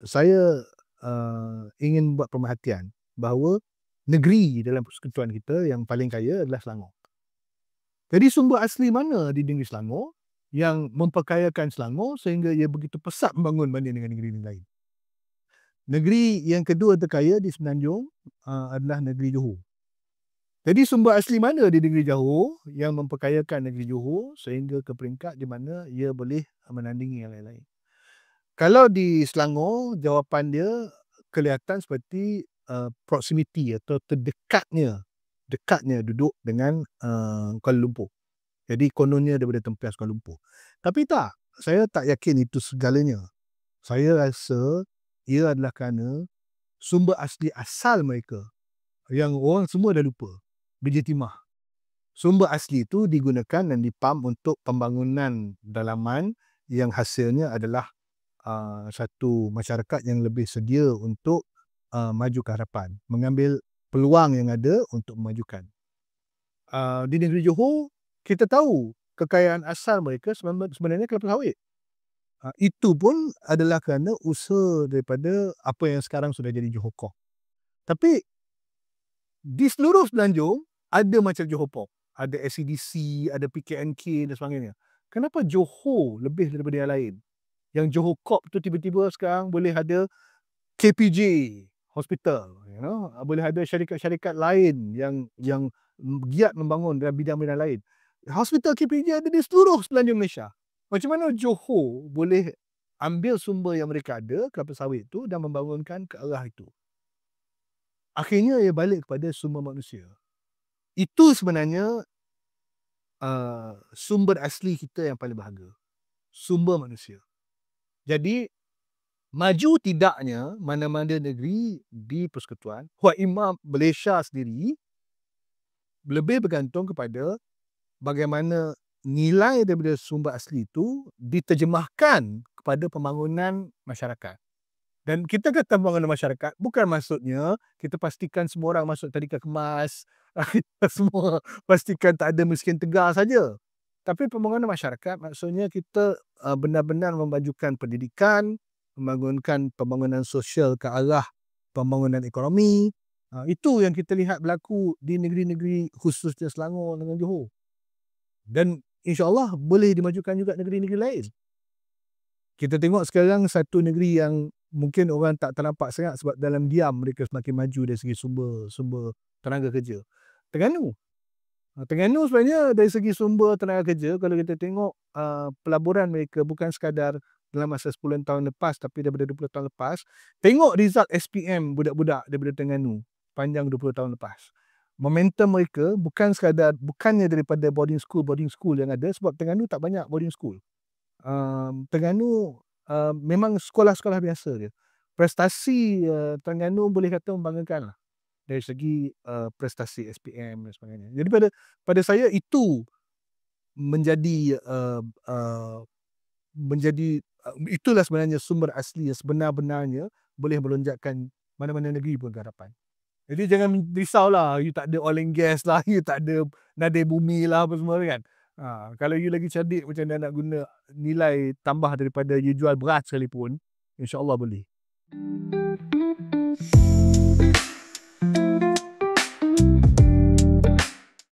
saya ingin buat pemerhatian bahawa negeri dalam persekutuan kita yang paling kaya adalah Selangor. Jadi sumber asli mana di negeri Selangor yang memperkayakan Selangor sehingga ia begitu pesat membangun banding dengan negeri lain? Negeri yang kedua terkaya di Semenanjung adalah negeri Johor. Jadi sumber asli mana di negeri Johor yang memperkayakan negeri Johor sehingga ke peringkat di mana ia boleh menandingi yang lain-lain? Kalau di Selangor, jawapan dia kelihatan seperti proximity atau dekatnya duduk dengan Kuala Lumpur. Jadi kononnya daripada tempias Kuala Lumpur. Tapi tak, saya tak yakin itu segalanya. Saya rasa ia adalah kerana sumber asli asal mereka yang orang semua dah lupa, Biji Timah. Sumber asli itu digunakan dan dipam untuk pembangunan dalaman yang hasilnya adalah satu masyarakat yang lebih sedia untuk maju ke hadapan, mengambil peluang yang ada untuk memajukan. Di negeri Johor, kita tahu kekayaan asal mereka sebenarnya kelapa sawit. Itu pun adalah kerana usaha daripada apa yang sekarang sudah jadi Johor Corp. Tapi di seluruh Semenanjung ada macam Johor Port, ada SCDC, ada PKNK dan sebagainya. Kenapa Johor lebih daripada yang lain? Yang Johor Corp tu tiba-tiba sekarang boleh ada KPJ Hospital, boleh ada syarikat-syarikat lain yang giat membangun dalam bidang-bidang lain. Hospital KPJ ada di seluruh Semenanjung Malaysia. Macam mana Johor boleh ambil sumber yang mereka ada, kelapa sawit itu, dan membangunkan ke arah itu? Akhirnya ia balik kepada sumber manusia. Itu sebenarnya sumber asli kita yang paling berharga. Sumber manusia. Jadi, maju tidaknya mana-mana negeri di persekutuan, Imam Malaysia sendiri lebih bergantung kepada bagaimana nilai daripada sumber asli itu diterjemahkan kepada pembangunan masyarakat. Dan kita kata pembangunan masyarakat, bukan maksudnya kita pastikan semua orang masuk tadika kemas, kita semua pastikan tak ada miskin tegar saja. Tapi pembangunan masyarakat maksudnya kita benar-benar memajukan pendidikan, membangunkan pembangunan sosial ke arah pembangunan ekonomi. Itu yang kita lihat berlaku di negeri-negeri khususnya Selangor dengan Johor. Dan insya-Allah boleh dimajukan juga negeri-negeri lain. Kita tengok sekarang satu negeri yang mungkin orang tak ternampak sangat sebab dalam diam mereka semakin maju dari segi sumber tenaga kerja. Terengganu. Terengganu sebenarnya dari segi sumber tenaga kerja, kalau kita tengok pelaburan mereka bukan sekadar dalam masa 10 tahun lepas, tapi daripada 20 tahun lepas, tengok result SPM budak-budak daripada Terengganu panjang 20 tahun lepas. Momentum mereka bukannya daripada boarding school yang ada, sebab Terengganu tak banyak boarding school. Terengganu memang sekolah-sekolah biasa dia. Prestasi Terengganu boleh kata membanggakan lah dari segi prestasi SPM dan sebagainya. Jadi pada saya itu menjadi itulah sebenarnya sumber asli yang sebenar-benarnya boleh melonjakkan mana-mana negeri pun ke hadapan. Jadi jangan risaulah, you tak ada oil and gas lah, you tak ada nadir bumi lah apa semua kan. Kalau you lagi cerdik macam mana nak guna nilai tambah daripada you jual beras sekalipun, insya-Allah boleh.